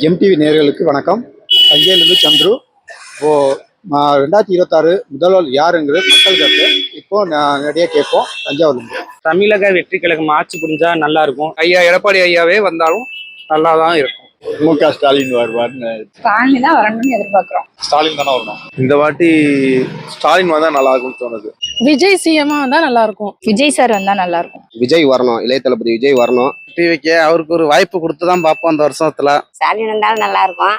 MTV நேயர்களுக்கு வணக்கம். தஞ்சையிலிருந்து சந்துரு. இப்போ 2026 முதல்வர் யாருங்கிறது மக்கள் கருத்து. இப்போ நிறைய கேட்போம். தஞ்சாவூர்லேருந்து தமிழக வெற்றி கழகம் ஆட்சி புரிஞ்சா நல்லா இருக்கும். ஐயா எடப்பாடி ஐயாவே வந்தாலும் நல்லா தான் இருக்கும். முக ஸ்டாலின் வருவார்னு. ஸ்டாலின் தான் வரணும்னு எதிர்பார்க்கிறோம். ஸ்டாலின் தானே வரணும். இந்த வாட்டி ஸ்டாலின் வந்தா நல்லா இருக்கும்னு தோணுது. விஜய் சிஎம்மா வந்தா நல்லா இருக்கும். விஜய் சார் வந்தா நல்லா இருக்கும். விஜய் வரணும், இளைய தளபதி விஜய் வரணும். டிவிக்கு அவருக்கு ஒரு வாய்ப்பு கொடுத்து தான் பார்ப்போம் அந்த வருஷத்துல. ஸ்டாலின் வந்தாலும் நல்லா இருக்கும்.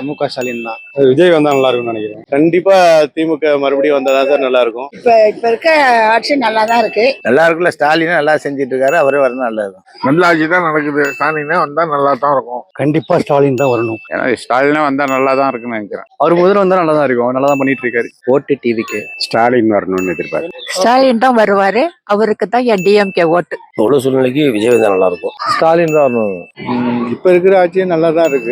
முக ஸ்டாலின் தான். விஜய் வந்தா நல்லா இருக்கும்னு நினைக்கிறேன். கண்டிப்பா திமுக மறுபடியும் வந்தா தான் நல்லா இருக்கும். இப்ப இருக்க ஆட்சி நல்லா தான் இருக்கு. நல்லா இருக்குல்ல, ஸ்டாலின் நல்லா செஞ்சிட்டு இருக்காரு, அவரே வரணும் நல்லா இருக்கும். நல்ல ஆட்சி தான் நடக்குது. ஸ்டாலினே வந்தா நல்லா தான் இருக்கும். கண்டிப்பா ஸ்டாலின் தான் வரணும். ஏன்னா ஸ்டாலினே வந்தா நல்லா தான் இருக்குன்னு நினைக்கிறேன். அவர் முதல்ல வந்தா நல்லா தான் இருக்கும். நல்லா தான் பண்ணிட்டு இருக்காரு. ஓட்டு டிவிக்கு ஸ்டாலின் வரணும்னு எதிர்பார்க்கிறேன். ஸ்டாலின் தான் வருவாரு. அவருக்கு தான் டிஎம்கே ஓட்டு. உள்ள சூழ்நிலைக்கு விஜய் வந்தா நல்லா இருக்கும். ஸ்டாலின் தான் வரணும். இப்ப இருக்கிற ஆட்சியே நல்லா தான் இருக்கு.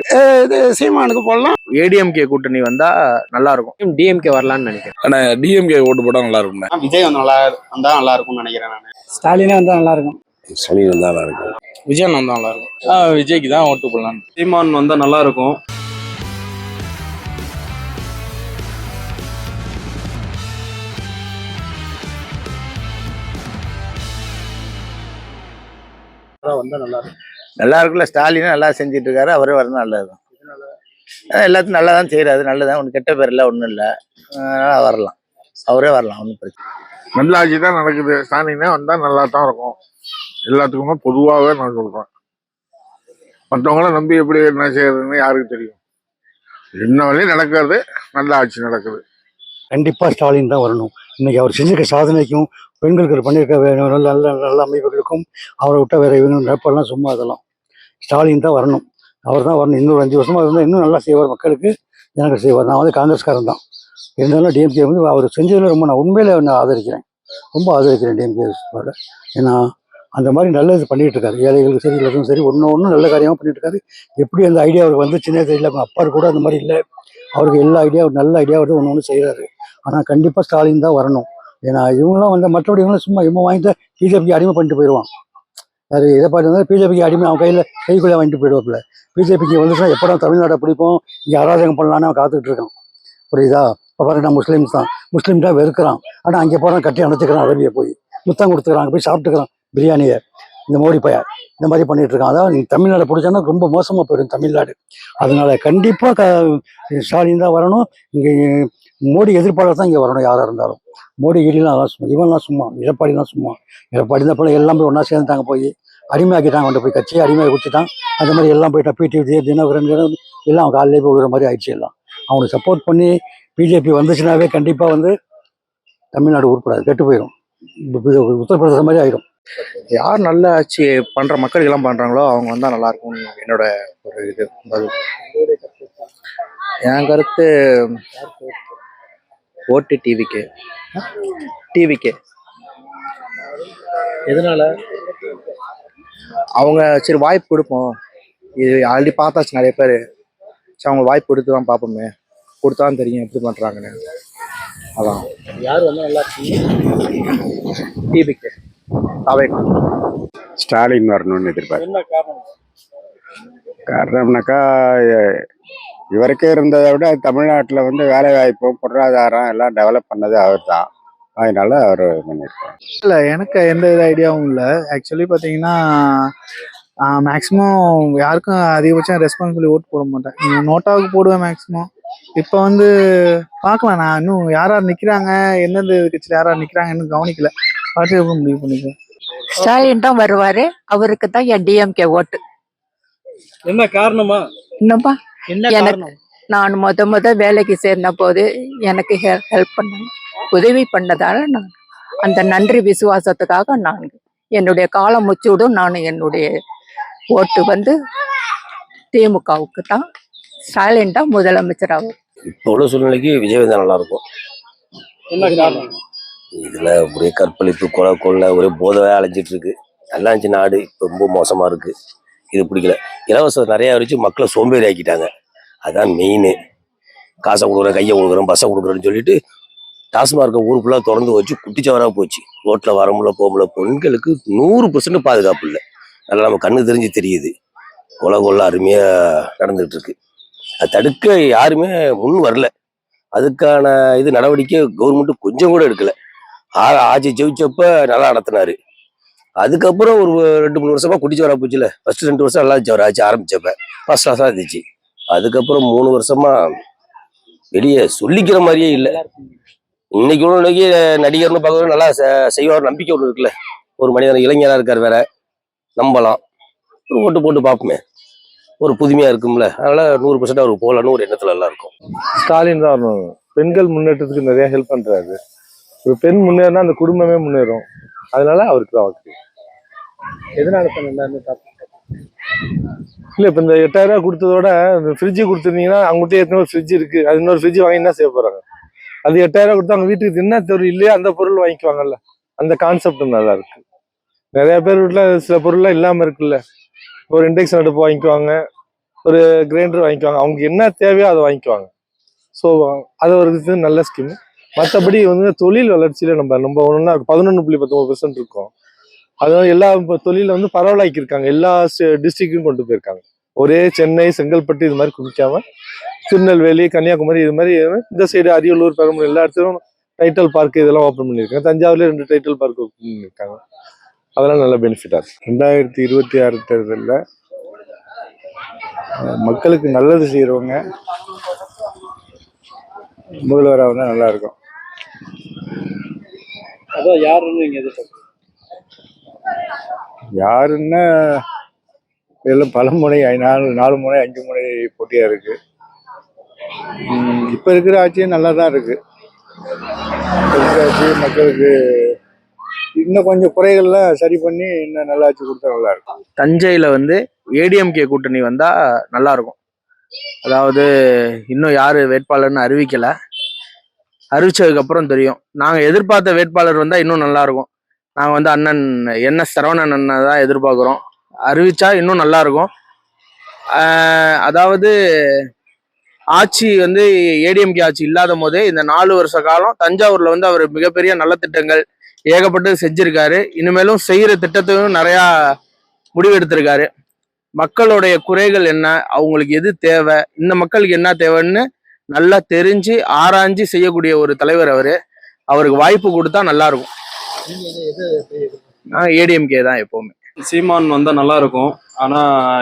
சீமானுக்கு போடலாம். ஏடிஎம்கே கூட்டணி வந்தா நல்லா இருக்கும். டிஎம்கே வரலான்னு நினைக்கிறேன். ஆனா டிஎம்கே ஓட்டு போட்டா நல்லா இருக்கும். விஜய் வந்தா நல்லா இருக்கும்னு நினைக்கிறேன் நான். ஸ்டாலினே வந்தா நல்லா இருக்கும். ஸ்டாலின் வந்தா நல்லா இருக்கும். விஜய் வந்தா நல்லா இருக்கும். விஜய்க்கு தான் ஓட்டு போடலாம். சீமான் வந்தா நல்லா இருக்கும். நல்லா இருக்குல்ல, ஸ்டாலின் நல்லா செஞ்சிட்டு இருக்காரு, அவரே வரணும் நல்லா இருக்கும். எல்லாத்தையும் நல்லா தான் செய்யறாரு, நல்லதான். ஒன்றும் கெட்ட பேர் இல்லை, ஒன்றும் இல்லை. வரலாம், அவரே வரலாம், ஒன்றும் பிரச்சனை. நல்ல ஆட்சி தான் நடக்குது. ஸ்டாலினே வந்தா நல்லா தான் இருக்கும். எல்லாத்துக்குமே பொதுவாகவே நான் சொல்றேன். மற்றவங்கள நம்பி எப்படி என்ன செய்யறதுன்னு யாருக்கு தெரியும். என்ன வரையும் நடக்கிறது, நல்ல ஆட்சி நடக்குது. கண்டிப்பா ஸ்டாலின் தான் வரணும். இன்னைக்கு அவர் செஞ்சிருக்க சாதனைக்கும் பெண்களுக்கு பண்ணியிருக்க நல்ல நல்ல நல்ல அமைப்புகளுக்கும் அவரை விட்ட வேற நினைப்பெல்லாம் சும்மா. அதெல்லாம் ஸ்டாலின் தான் வரணும். அவர் தான் வரணும். இன்னொரு 5 வருஷமா இருந்தால் இன்னும் நல்லா செய்வார், மக்களுக்கு எனக்கு செய்வார். நான் வந்து காங்கிரஸ்காரன் தான். இருந்தாலும் டிஎம்கே வந்து அவர் செஞ்சதில் ரொம்ப நான் உண்மையிலே நான் ஆதரிக்கிறேன். ரொம்ப ஆதரிக்கிறேன் டிஎம்கே. ஏன்னா அந்த மாதிரி நல்லது பண்ணிட்டு இருக்காரு. ஏழைகளுக்கு சரி, எல்லாத்துக்கும் சரி, ஒன்றும் நல்ல காரியமாக பண்ணிட்டு இருக்காரு. எப்படி அந்த ஐடியா அவருக்கு வந்து சின்ன தெரியல. அப்பா கூட அந்த மாதிரி இல்லை. அவருக்கு எல்லா ஐடியாவும் நல்ல ஐடியா வந்து ஒன்று செய்கிறாரு. ஆனால் கண்டிப்பாக ஸ்டாலின் தான் வரணும். ஏன்னா இவங்களாம் வந்து மற்றபடி இவங்களும் சும்மா இவங்க வாங்கிட்டு பிஜேபிக்கு அடிமை பண்ணிட்டு போயிடுவான். அது எடப்பாடி வந்து பிஜேபிக்கு அடிமை அவன் கைக்குள்ளே வாங்கிட்டு போயிடுவாப்புல. பிஜேபிக்கு வந்துச்சுன்னா எப்போ தமிழ்நாட்டை பிடிப்போம், இங்கே அராஜகம் பண்ணலான்னு அவன் காத்துக்கிட்டு இருக்கான். புரியுதா? இப்போ பாருங்க, நான் முஸ்லீம் தான் வெறுக்கிறான். ஆனால் அங்கே போகிறான், கட்டி அணைச்சிக்கிறான். அரபியை போய் முத்தம் கொடுத்துக்கிறான், அங்கே போய் சாப்பிட்டுக்கிறான் பிரியாணியை. இந்த மோடி பையன் இந்த மாதிரி பண்ணிட்டு இருக்கான். அதாவது நீ தமிழ்நாடு பிடிச்சானா ரொம்ப மோசமாக போயிடும் தமிழ்நாடு. அதனால கண்டிப்பாக ஸ்டாலின் தான் வரணும். இங்கே மோடி எதிர்ப்பாளர் தான் இங்கே வரணும். யாராக இருந்தாலும் மோடி ஈடிலாம் அதெல்லாம் சும்மா, இவன்லாம் சும்மா, எடப்பாடிலாம் சும்மா. எடப்பாடி தான் போல எல்லாம் போய் ஒன்றா சேர்ந்துட்டாங்க, போய் அடிமையாக்கிட்டாங்க. கொண்டு போய் கட்சியை அடிமையை குடிச்சிட்டான். அந்த மாதிரி எல்லாம் போயிட்டா பிடி விஜய் தினகரன் எல்லாம் அவன் காலையிலே போய் விடுற மாதிரி ஆயிடுச்சு. எல்லாம் அவனுக்கு சப்போர்ட் பண்ணி பிஜேபி வந்துச்சுனாவே கண்டிப்பாக வந்து தமிழ்நாடு உருப்படாது, கெட்டு போயிடும். உத்தரப்பிரதேசம் மாதிரி ஆயிடும். யார் நல்ல ஆட்சி பண்ற மக்களுக்கு எல்லாம் பண்றாங்களோ அவங்க வந்தா நல்லா இருக்கும் என்னோட ஒரு இது. என் கருத்து ஓட்டு டிவிக்கு. எதனால? அவங்க சரி வாய்ப்பு கொடுப்போம், இது ஆல்ரெடி பார்த்தாச்சு நிறைய பேர். சரி அவங்க வாய்ப்பு கொடுத்து தான் பார்ப்போமே, கொடுத்தான் தெரியும் எப்படி பண்றாங்கன்னு. அதான் யார் வந்தா நல்லா டிவிக்கு ஸ்டாலின் வரணும்னு எதிர்பார்க்கிறேன். என்ன காரணம்? காரணம்னாக்கா இவருக்கே இருந்ததை விட தமிழ்நாட்டில் வந்து வேலை வாய்ப்பும் பொருளாதாரம் எல்லாம் டெவலப் பண்ணது அவர் தான். அதனால அவர் பண்ணியிருக்காரு. இல்லை, எனக்கு எந்த வித ஐடியாவும் இல்லை. ஆக்சுவலி பார்த்தீங்கன்னா மேக்ஸிமம் யாருக்கும் அதிகபட்சம் ரெஸ்பான்சிபிலி ஓட்டு போட மாட்டேன். நோட்டாவுக்கு போடுவேன் மேக்ஸிமம். இப்போ வந்து பார்க்கலாம், நான் இன்னும் யார் நிற்கிறாங்க, எந்தெந்த கட்சியில் யார் நிற்கிறாங்கன்னு கவனிக்கல. பார்த்து எப்படி முடிவு பண்ணிக்குவேன். ஸ்டாலின் தான் வருவாரு. அவருக்கு தான் டிஎம்கே ஓட்டு. என்ன காரணமா? என்னப்பா, என்ன காரணம்? நான் முத வேலைக்கு சேர்ந்த போது எனக்கு ஹெல்ப் பண்ண உதவி பண்ணதால நான் அந்த நன்றி விசுவாசத்துக்காக நான் என்னுடைய காலம் முச்சூடும் நான் என்னுடைய ஓட்டு வந்து திமுகவுக்கு தான். ஸ்டாலின் தான் முதலமைச்சர் ஆகும். இப்போ உள்ள சூழ்நிலைக்கு விஜய் வந்தா நல்லா இருக்கும். என்ன காரணம்? இதுல ஒரே கற்பழிப்பு, கொலை, ஒரே போதவே அலைஞ்சிட்டு இருக்கு. நல்லா இருந்துச்சு நாடு, இப்போ ரொம்ப மோசமா இருக்கு. இது பிடிக்கல. இலவசம் நிறைய வச்சு மக்களை சோம்பேறி ஆக்கிட்டாங்க. அதான் மெயின். காசை கொடுக்குறேன், கையை கொடுக்குறேன், பஸ்ஸை கொடுக்குறேன்னு சொல்லிட்டு டாஸ்மார்க்கை ஊர் ஃபுல்லாக திறந்து வச்சு குட்டிச்சவராக போச்சு. ரோட்டில் வர முடியல, போக முடியல. பெண்களுக்கு 100% பாதுகாப்பு இல்லை. நல்லா நம்ம கண்ணு தெரிஞ்சு தெரியுது. கொலை அருமையா நடந்துட்டு இருக்கு. அது தடுக்க யாருமே முன் வரல. அதுக்கான இது நடவடிக்கை கவர்மெண்ட் கொஞ்சம் கூட எடுக்கல. ஆட்சி ஜெயிச்சப்ப நல்லா நடத்தினாரு. அதுக்கப்புறம் ஒரு 2-3 வருஷமா குடிச்சு வர போச்சுல. ஃபர்ஸ்ட் 2 வருஷம் நல்லா இருந்துச்சு அவர் ஆட்சி ஆரம்பிச்சப்ப ஃபர்ஸ்ட் கிளாஸா இருந்துச்சு. அதுக்கப்புறம் 3 வருஷமா வெளியே சொல்லிக்கிற மாதிரியே இல்லை. இன்னைக்கு நடிகர்னு பார்க்கறது நல்லா செய்வார் நம்பிக்கை ஒன்று இருக்குல்ல. ஒரு மனிதன் இளைஞராக இருக்கார் வேற, நம்பலாம். ஒரு ஓட்டு போட்டு பார்ப்போமே, ஒரு புதுமையா இருக்கும்ல. அதனால 100% அவருக்கு போகலான்னு ஒரு எண்ணத்துல எல்லாம் இருக்கும். ஸ்டாலின் தான் வரணும். பெண்கள் முன்னேற்றத்துக்கு நிறைய ஹெல்ப் பண்றாரு. ஒரு பெண் முன்னேறினா அந்த குடும்பமே முன்னேறும். அதனால அவருக்கு தான் வாக்கு. எதனால இப்ப நல்லா இருந்து இல்ல இப்ப இந்த 8000 ரூபாய் கொடுத்ததோட இந்த ஃப்ரிட்ஜ் கொடுத்துருந்தீங்கன்னா அவங்ககிட்ட ஏற்கனவே ஃப்ரிட்ஜ் இருக்கு, அது இன்னொரு ஃப்ரிட்ஜ் வாங்கி என்ன செய்ய போறாங்க? அது 8000 ரூபாய் கொடுத்து அவங்க வீட்டுக்கு என்ன பொருள் இல்லையா அந்த பொருள் வாங்கிக்குவாங்கல்ல. அந்த கான்செப்ட் நல்லா இருக்கு. நிறைய பேர் வீட்டுல சில பொருள்லாம் இல்லாம இருக்குல்ல. ஒரு இண்டக்ஷன் அடுப்பு வாங்கிக்குவாங்க, ஒரு கிரைண்டர் வாங்கிக்குவாங்க, அவங்களுக்கு என்ன தேவையோ அதை வாங்கிக்குவாங்க. ஸோ அது ஒரு இது நல்ல ஸ்கீம். மற்றபடி தொழில் வளர்ச்சியில நம்ம ஒன்றா 11.19% இருக்கோம். அதாவது எல்லா தொழில பரவலாக்கியிருக்காங்க. எல்லா டிஸ்ட்ரிக்டும் கொண்டு போயிருக்காங்க. ஒரே சென்னை, செங்கல்பட்டு இது மாதிரி குடிக்காம திருநெல்வேலி, கன்னியாகுமரி இது மாதிரி இந்த சைடு அரியலூர், பெரம்பலூர் எல்லா இடத்துலையும் டைட்டில் பார்க் இதெல்லாம் ஓப்பன் பண்ணியிருக்காங்க. தஞ்சாவூர்ல 2 டைட்டில் பார்க் ஓப்பன் பண்ணியிருக்காங்க. அதெல்லாம் நல்ல பெனிஃபிட்டா இருக்கு. 2026 தேர்தலில் மக்களுக்கு நல்லது செய்கிறவங்க முதல்வராக வந்தால் நல்லா இருக்கும். அதான் யாருன்னு நீங்க எதிர்பார்க்குறீங்க? யாருன்னா இதெல்லாம் பல முனை 4 முனை 5 முனை போட்டியாக இருக்கு. இப்போ இருக்கிற ஆட்சியும் நல்லா தான் இருக்கு. இருக்கிற ஆட்சி மக்களுக்கு இன்னும் கொஞ்சம் குறைகள்லாம் சரி பண்ணி இன்னும் நல்லா ஆட்சி கொடுத்தா நல்லா இருக்கும். தஞ்சையில் ஏடிஎம்கே கூட்டணி வந்தால் நல்லா இருக்கும். அதாவது இன்னும் யார் வேட்பாளர்னு அறிவிக்கலை. அறிவிச்சதுக்கப்புறம் தெரியும். நாங்கள் எதிர்பார்த்த வேட்பாளர் வந்தால் இன்னும் நல்லா இருக்கும். நாங்கள் அண்ணன் என்எஸ் சரவணன் அண்ணன் தான் எதிர்பார்க்குறோம். அறிவிச்சா இன்னும் நல்லா இருக்கும். அதாவது ஆட்சி ஏடிஎம்கே ஆட்சி இல்லாத போதே இந்த 4 வருஷ காலம் தஞ்சாவூர்ல அவர் மிகப்பெரிய நலத்திட்டங்கள் ஏகப்பட்டது செஞ்சிருக்காரு. இனிமேலும் செய்யற திட்டத்தையும் நிறையா முடிவெடுத்திருக்காரு. மக்களுடைய குறைகள் என்ன, அவங்களுக்கு எது தேவை, இந்த மக்களுக்கு என்ன தேவைன்னு நல்லா தெரிஞ்சு ஆராய்ஞ்சு செய்யக்கூடிய ஒரு தலைவர் அவருக்கு வாய்ப்பு கொடுத்தா நல்லா இருக்கும். ஏடிஎம்கே தான் எப்பவுமே. சீமான் வந்தா நல்லா இருக்கும். ஆனா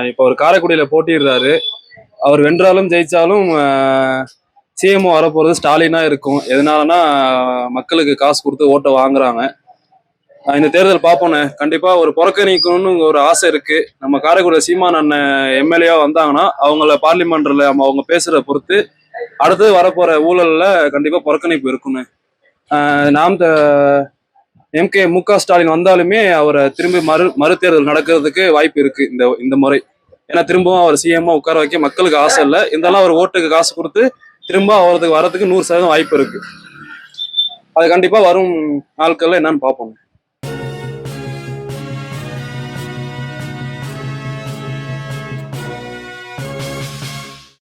இப்போ அவர் காரைக்குடியில போட்டிடுறாரு. அவர் வென்றாலும் ஜெயிச்சாலும் சிஎம்ஓ வரப்போறது ஸ்டாலினா இருக்கும். எதனாலனா மக்களுக்கு காசு கொடுத்து ஓட்டை வாங்குறாங்க. இந்த தேர்தல் பார்ப்போண்ணே. கண்டிப்பா ஒரு புறக்கணிக்கணும்னு ஒரு ஆசை இருக்கு. நம்ம காரைக்குடியில் சீமான் அண்ணன் எம்எல்ஏவா வந்தாங்கன்னா அவங்கள பார்லிமெண்ட்ல அவங்க பேசுறத பொறுத்து அடுத்தது வரப்போற ஊழல்ல கண்டிப்பா புறக்கணிப்பு இருக்குன்னு. நாம் MK ஸ்டாலின் வந்தாலுமே அவரை திரும்பி மறுதேர்தல் நடக்கிறதுக்கு வாய்ப்பு இருக்கு இந்த முறை. ஏன்னா திரும்பவும் அவர் சிஎம்மா உட்கார வைக்க மக்களுக்கு ஆசை இல்லை. இருந்தாலும் அவர் ஓட்டுக்கு காசு கொடுத்து திரும்ப வரதுக்கு 100% வாய்ப்பு இருக்கு. அது கண்டிப்பா வரும் நாட்கள்ல என்னன்னு பார்ப்போம்.